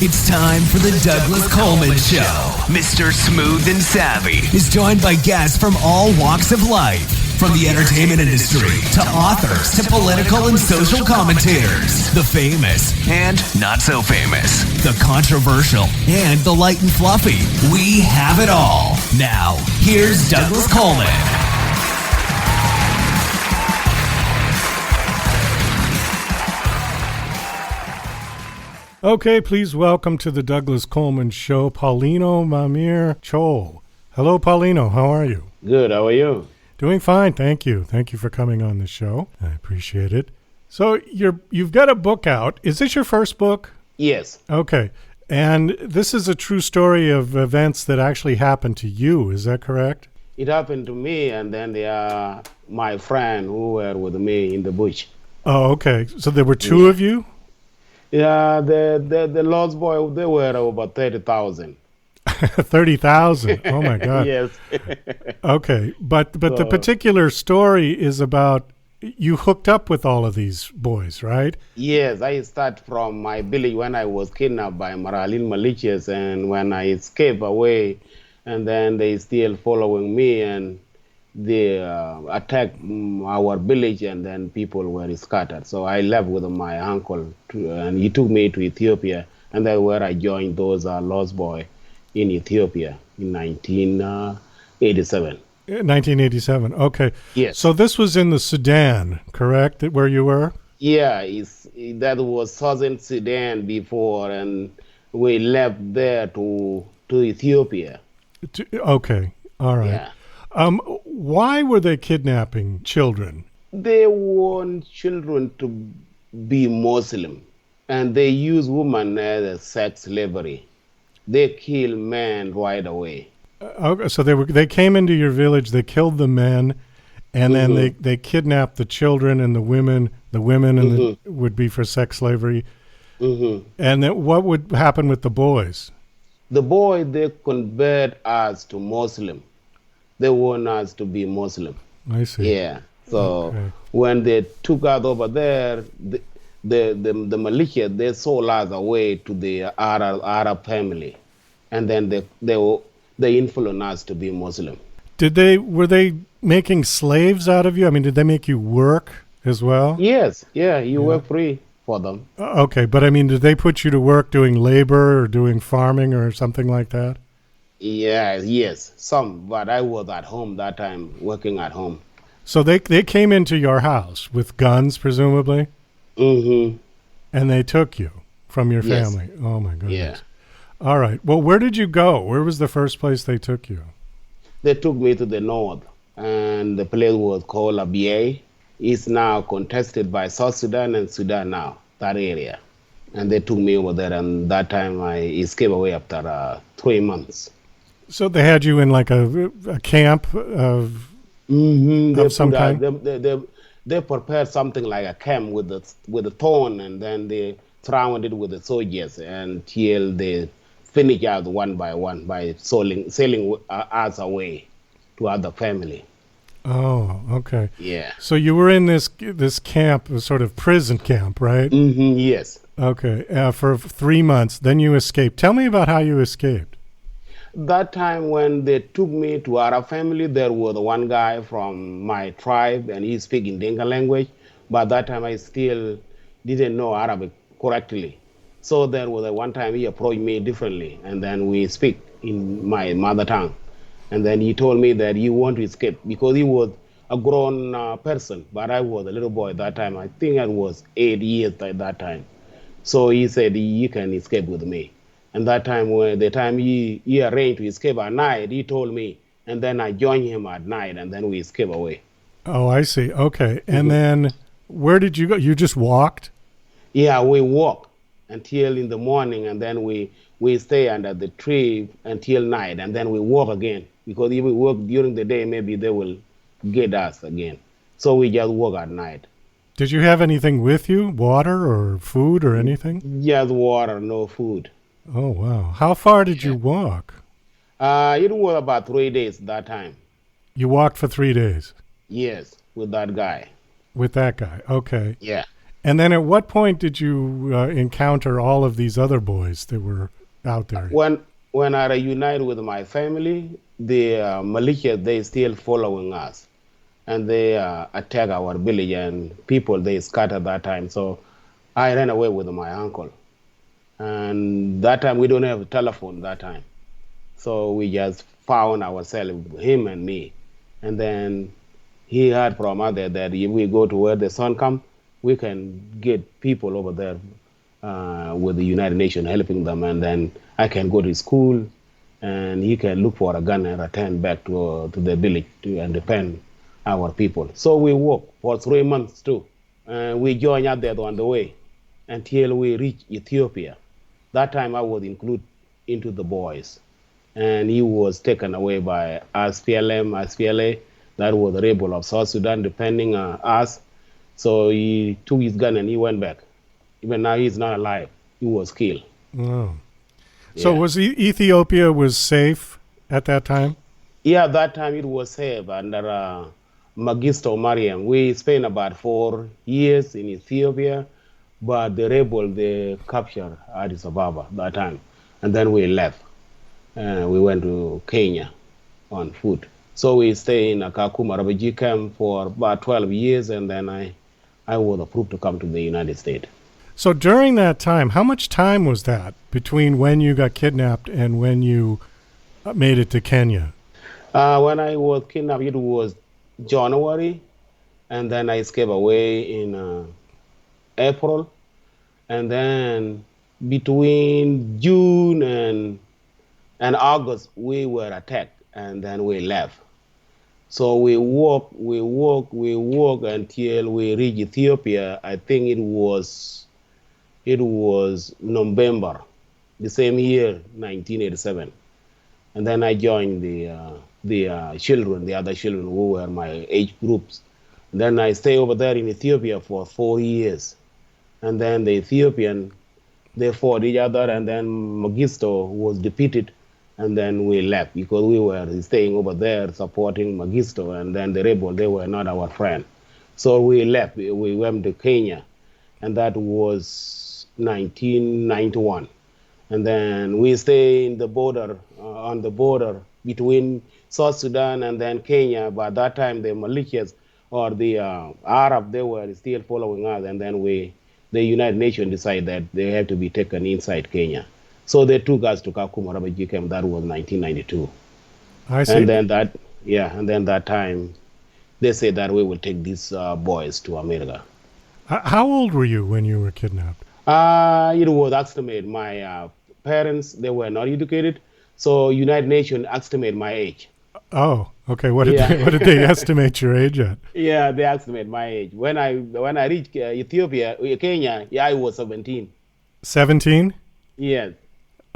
It's time for the Douglas Coleman Show. Mr. Smooth and Savvy is joined by guests from all walks of life, from the entertainment industry to authors to political and social commentators, the famous and not so famous, the controversial and the light and fluffy. We have it all. Now, here's Douglas Coleman. Okay, please welcome to the Douglas Coleman Show, Paulino Mamiir Chol. Hello, Paulino. How are you? Good. How are you? Doing fine, thank you. Thank you for coming on the show. I appreciate it. So you've got a book out. Is this your first book? Yes. Okay. And this is a true story of events that actually happened to you. Is that correct? It happened to me, and then they are my friend who were with me in the bush. Oh, okay. So there were two of you? Yeah, the Lost Boys, they were over 30,000. 30,000. Oh my God. Yes. Okay, but the particular story is about you hooked up with all of these boys, right? Yes, I start from my village when I was kidnapped by Murahalin militias, and when I escape away, and then they still following me, and they attacked our village, and then people were scattered. So I left with my uncle, and he took me to Ethiopia, and that's where I joined those Lost Boys in Ethiopia in 1987. 1987, okay. Yes. So this was in the Sudan, correct, where you were? Yeah, that was Southern Sudan before, and we left there to Ethiopia. Okay, all right. Yeah. Why were they kidnapping children? They want children to be Muslim, and they use women as sex slavery. They kill men right away. Okay, so they came into your village, they killed the men, and then they kidnapped the children and the women. The women and would be for sex slavery. And then what would happen with the boys? The boys, they convert us to Muslim. They want us to be Muslim. I see. Yeah. So when they took us over there, the militia, they sold us away to the Arab family, and then they influenced us to be Muslim. Were they making slaves out of you? I mean, did they make you work as well? Yes. Yeah, you were free for them. Okay, but I mean, did they put you to work doing labor or doing farming or something like that? Yeah, yes, some, but I was at home that time, working at home. So they came into your house with guns, presumably? Mm-hmm. And they took you from your family? Oh, my goodness. Yeah. All right. Well, where did you go? Where was the first place they took you? They took me to the north, and the place was called Abyei. It's now contested by South Sudan and Sudan now, that area. And they took me over there, and that time I escaped away after 3 months. So they had you in like a camp of some kind? They prepared something like a camp with the thorn, and then they surrounded it with the soldiers until they finish out one by one by sailing us away to other family. Oh, okay. Yeah. So you were in this camp, a sort of prison camp, right? Yes. Okay. For 3 months. Then you escaped. Tell me about how you escaped. That time when they took me to Arab family, there was one guy from my tribe, and he speaks in Dinka language. But that time I still didn't know Arabic correctly. So there was one time he approached me differently, and then we speak in my mother tongue. And then he told me that he wanted to escape because he was a grown person, but I was a little boy at that time. I think I was 8 years at that time. So he said, you can escape with me. And that time, when the time he arranged to escape at night, he told me, and then I joined him at night, and then we escaped away. Oh, I see. Okay. And then where did you go? You just walked? Yeah, we walked until in the morning, and then we stay under the tree until night, and then we walk again. Because if we work during the day, maybe they will get us again. So we just walk at night. Did you have anything with you? Water or food or anything? Just water, no food. Oh, wow. How far did you walk? It was about 3 days that time. You walked for 3 days? Yes, with that guy. With that guy, okay. Yeah. And then at what point did you encounter all of these other boys that were out there? When I reunited with my family, the militia, they still following us. And they attack our village and people, they scattered that time. So I ran away with my uncle. And that time, we don't have a telephone that time. So we just found ourselves, him and me. And then he heard from other that if we go to where the sun comes, we can get people over there with the United Nations helping them. And then I can go to school and he can look for a gun and return back to the village and defend our people. So we worked for 3 months too. And we joined out there on the way until we reached Ethiopia. That time I was included into the boys. And he was taken away by SPLA, that was the rebel of South Sudan, defending us. So he took his gun and he went back. Even now he's not alive. He was killed. Oh. So was Ethiopia was safe at that time? Yeah, that time it was safe under Magisto Mariam. We spent about 4 years in Ethiopia, but the rebel, they captured Addis Ababa that time. And then we left. We went to Kenya on foot. So we stayed in a Kakuma refugee camp for about 12 years, and then I was approved to come to the United States. So during that time, how much time was that between when you got kidnapped and when you made it to Kenya? When I was kidnapped, it was January, and then I escaped away in April. And then between June and August, we were attacked, and then we left. So we walk until we reached Ethiopia. I think it was November, the same year, 1987. And then I joined the children, the other children who were my age groups. And then I stayed over there in Ethiopia for 4 years. And then the Ethiopian, they fought each other, and then Mengistu was defeated. And then we left because we were staying over there supporting Mengistu, and then the rebel, they were not our friend. So we left. We went to Kenya, and that was 1991. And then we stayed in the border, on the border between South Sudan and then Kenya. But that time, the militias or the Arab, they were still following us, and then the United Nations decided that they had to be taken inside Kenya. So they took us to Kakuma refugee camp. That was 1992. I see. And then that time, they said that we will take these boys to America. How old were you when you were kidnapped? It was estimated. My parents, they were not educated, so United Nations estimated my age. Oh, okay. What did they estimate your age at? Yeah, they estimate my age. When I reached Kenya, I was 17. 17? Yes.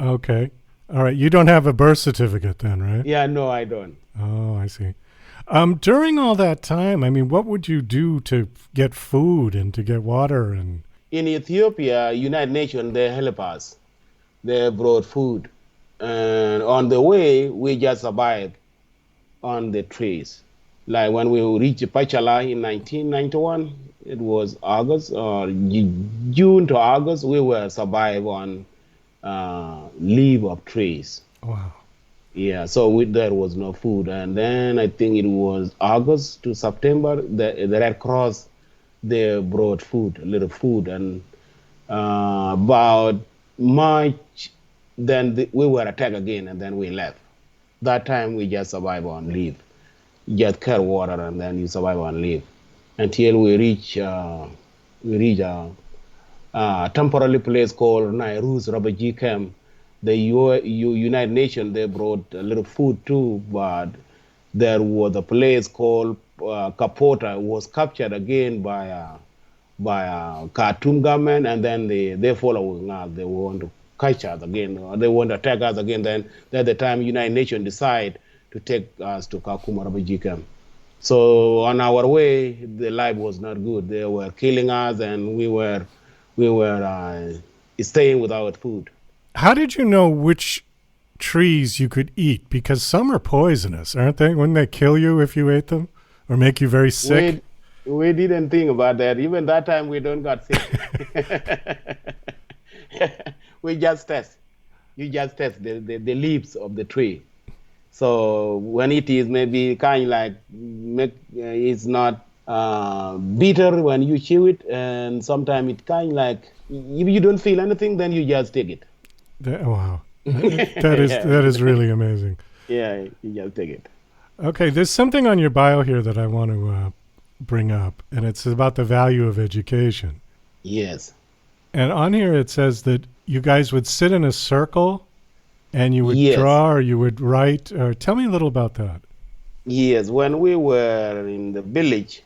Okay. All right. You don't have a birth certificate then, right? Yeah, no, I don't. Oh, I see. During all that time, I mean, what would you do to get food and to get water? And in Ethiopia, United Nations, they help us. They brought food. And on the way, we just survived on the trees. Like when we reached Pachala in 1991, it was August or June to August, we were survive on leaf of trees. wow. Yeah, so there was no food. And then I think it was August to September, the Red Cross, they brought food, a little food. And about March, then we were attacked again, and then we left. That time we just survived on leave. Just carry water, and then you survive on leave until we reach a temporary place called Nairobi refugee camp. The United Nations, they brought a little food too, but there was a place called Kapota was captured again by a Khartoum government, and then they following us. They want to catch us again, or they want to attack us again. Then at the time, United Nations decide to take us to Kakuma refugee camp. So on our way, the life was not good. They were killing us, and we were staying without food. How did you know which trees you could eat? Because some are poisonous, aren't they? Wouldn't they kill you if you ate them or make you very sick? We didn't think about that. Even that time, we don't got sick. We just test. You just test the leaves of the tree. So when it is maybe kind of like it's not bitter when you chew it, and sometimes it kind of like if you don't feel anything, then you just take it. Wow, that is really amazing. Yeah, you just take it. Okay, there's something on your bio here that I want to bring up, and it's about the value of education. Yes. And on here it says that you guys would sit in a circle and you would Yes. draw or you would write. Or tell me a little about that. Yes, when we were in the village,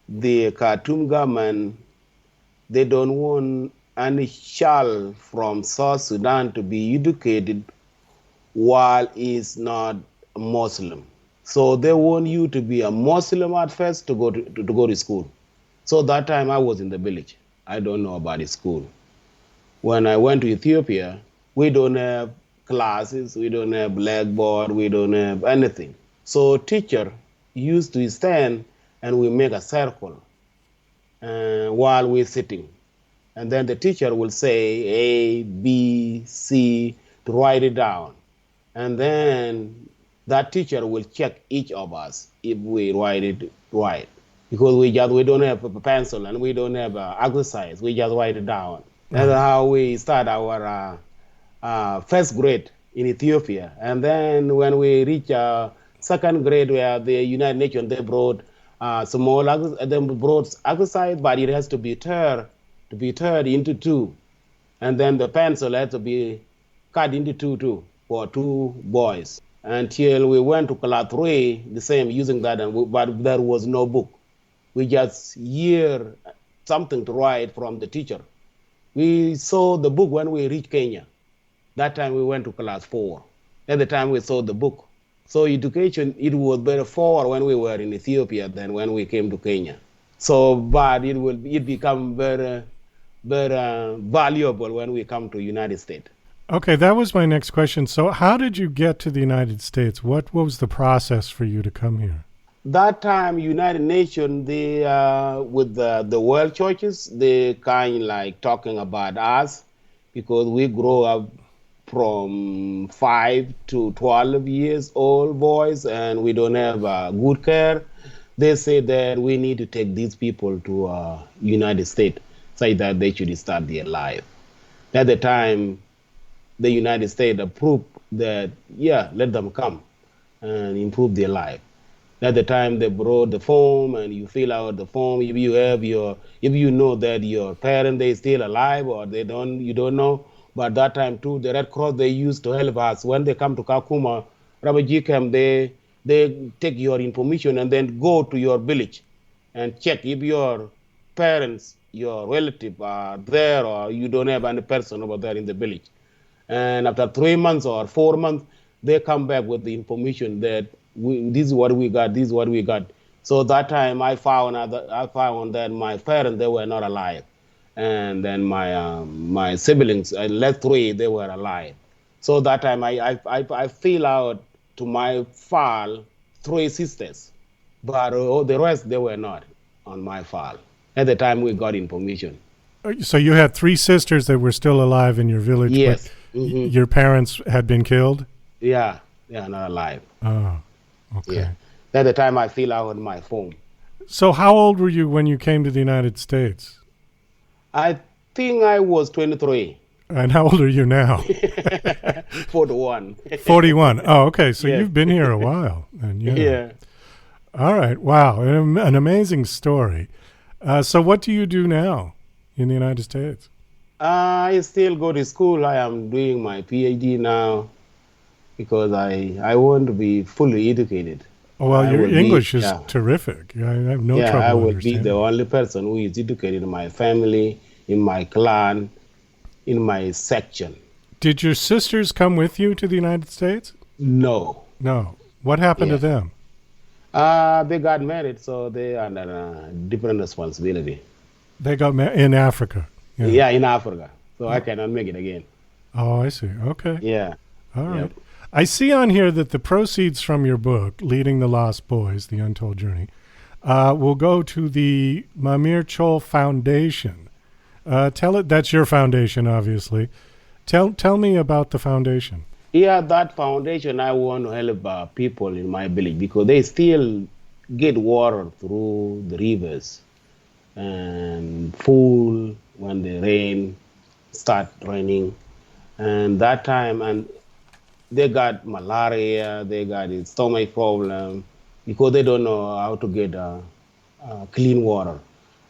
the Khartoum government, they don't want any child from South Sudan to be educated while he's not a Muslim. So they want you to be a Muslim at first to go to school. So that time I was in the village. I don't know about the school. When I went to Ethiopia, we don't have classes, we don't have blackboard, we don't have anything. So teacher used to stand and we make a circle while we're sitting. And then the teacher will say A, B, C to write it down. And then that teacher will check each of us if we write it right. Because we don't have a pencil and we don't have exercise. We just write it down. That's how we start our first grade in Ethiopia. And then when we reach second grade, where the United Nations, they brought brought exercise, but it has to be turned into two. And then the pencil has to be cut into two too, for two boys. Until we went to class 3, the same, using that, but there was no book. We just hear something to write from the teacher. We saw the book when we reached Kenya. That time we went to class 4. At the time we saw the book. So education, it was better for when we were in Ethiopia than when we came to Kenya. So, but it become very, very valuable when we come to United States. Okay, that was my next question. So how did you get to the United States? What was the process for you to come here? That time, United Nations, they with the world churches, they kind of like talking about us because we grow up from 5 to 12 years old boys and we don't have good care. They say that we need to take these people to United States so that they should start their life. At the time, the United States approved that, yeah, let them come and improve their life. At the time, they brought the form, and you fill out the form. If you know that your parent they still alive or you don't know. But that time too, the Red Cross they used to help us when they come to Kakuma, refugee camp. They take your information and then go to your village, and check if your parents, your relative are there or you don't have any person over there in the village. And after 3 months or 4 months, they come back with the information that this is what we got, this is what we got. So that time I found that my parents, they were not alive. And then my siblings, left 3, they were alive. So that time I fill out to my file 3 sisters. But the rest, they were not on my file. At the time we got information. So you had 3 sisters that were still alive in your village, yes. But your parents had been killed? Yeah, they are not alive. Oh, okay. Yeah. At the time I fill out my form. So how old were you when you came to the United States? I think I was 23. And how old are you now? 41. 41. Oh, okay. So Yes. you've been here a while. And Yeah. All right. Wow. An amazing story. So what do you do now in the United States? I still go to school. I am doing my PhD now because I want to be fully educated. Oh, well, your English is yeah. terrific. I have no Yeah, trouble I will be understanding. the only person who is educated in my family, in my clan, in my section. Did your sisters come with you to the United States? No. No. What happened to Yeah. them? They got married, so they are under a different responsibility. They got in Africa. Yeah, in Africa. So I cannot make it again. Oh, I see. Okay. Yeah. All right. Yep. I see on here that the proceeds from your book, Leading the Lost Boys, The Untold Journey, we'll go to the Mamiir Chol Foundation. That's your foundation, obviously. Tell me about the foundation. Yeah, that foundation, I want to help people in my village because they still get water through the rivers and full when the rain start raining. And that time, and they got malaria, they got a stomach problem because they don't know how to get clean water.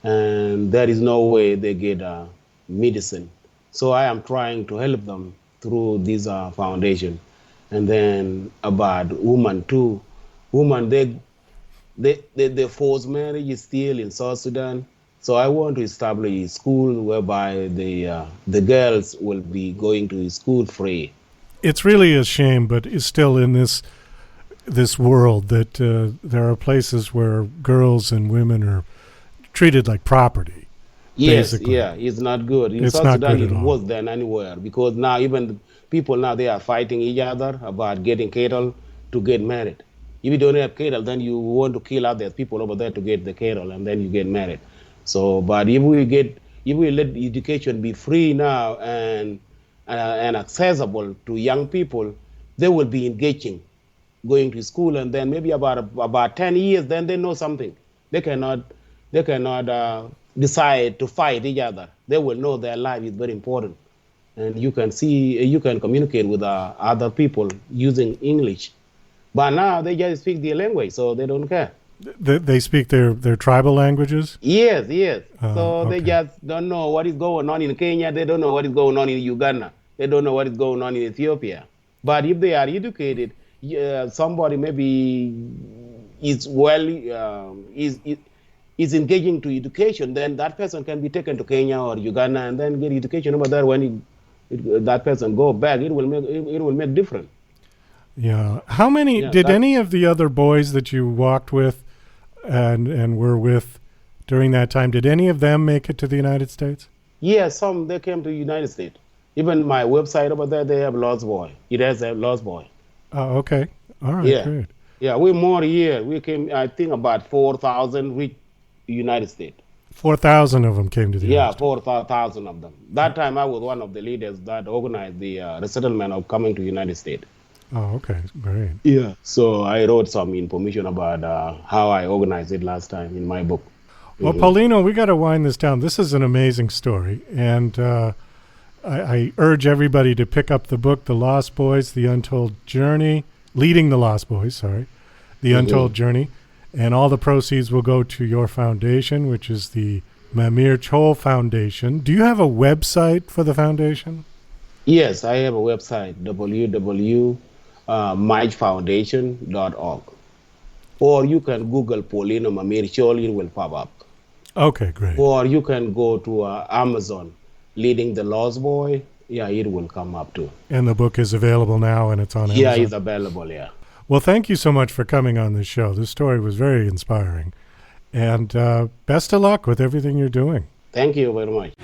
And there is no way they get medicine. So I am trying to help them through this foundation. And then about women too. Women, the forced marriage is still in South Sudan. So I want to establish a school whereby the girls will be going to school free. It's really a shame, but it's still in this world that there are places where girls and women are treated like property. Yes, basically. yeah, it's not good. In It's South not Sudan, good at it's all. worse than anywhere because now even the people now they are fighting each other about getting cattle to get married. If you don't have cattle, then you want to kill other people over there to get the cattle, and then you get married. So, but if we let education be free now and accessible to young people, they will be engaging, going to school, and then maybe about 10 years, then they know something. They cannot decide to fight each other. They will know their life is very important, and you can communicate with other people using English. But now they just speak their language, so they don't care. They speak their tribal languages? Yes. So okay. they just don't know what is going on in Kenya. They don't know what is going on in Uganda. They don't know what is going on in Ethiopia. But if they are educated, somebody maybe is is engaging to education, then that person can be taken to Kenya or Uganda and then get education over there. When that person go back, it will make difference. Yeah. How many did any of the other boys that you walked with and were with during that time, did any of them make it to the United States? Yeah, some they came to the United States. Even my website over there, they have Lost Boy. It has a Lost Boy. Oh, okay. All right, Yeah. good. Yeah, we more here. We came, I think, about 4,000 reached the United States. 4,000 of them came to the United States. 4,000 of them. That time I was one of the leaders that organized the resettlement of coming to the United States. Oh, okay. Great. Yeah. So I wrote some information about how I organized it last time in my book. Well, Paulino, we got to wind this down. This is an amazing story, and I urge everybody to pick up the book, The Lost Boys, The Untold Journey, Leading the Lost Boys, sorry, The Untold Journey, and all the proceeds will go to your foundation, which is the Mamiir Chol Foundation. Do you have a website for the foundation? Yes, I have a website, www.myfoundation.org. Or you can Google Paulino Mamiir Chol, it will pop up. Okay, great. Or you can go to Amazon, Leading the Lost Boy. Yeah, it will come up too. And the book is available now, and it's on Amazon? Yeah, it's available, yeah. Well, thank you so much for coming on this show. This story was very inspiring. And best of luck with everything you're doing. Thank you very much.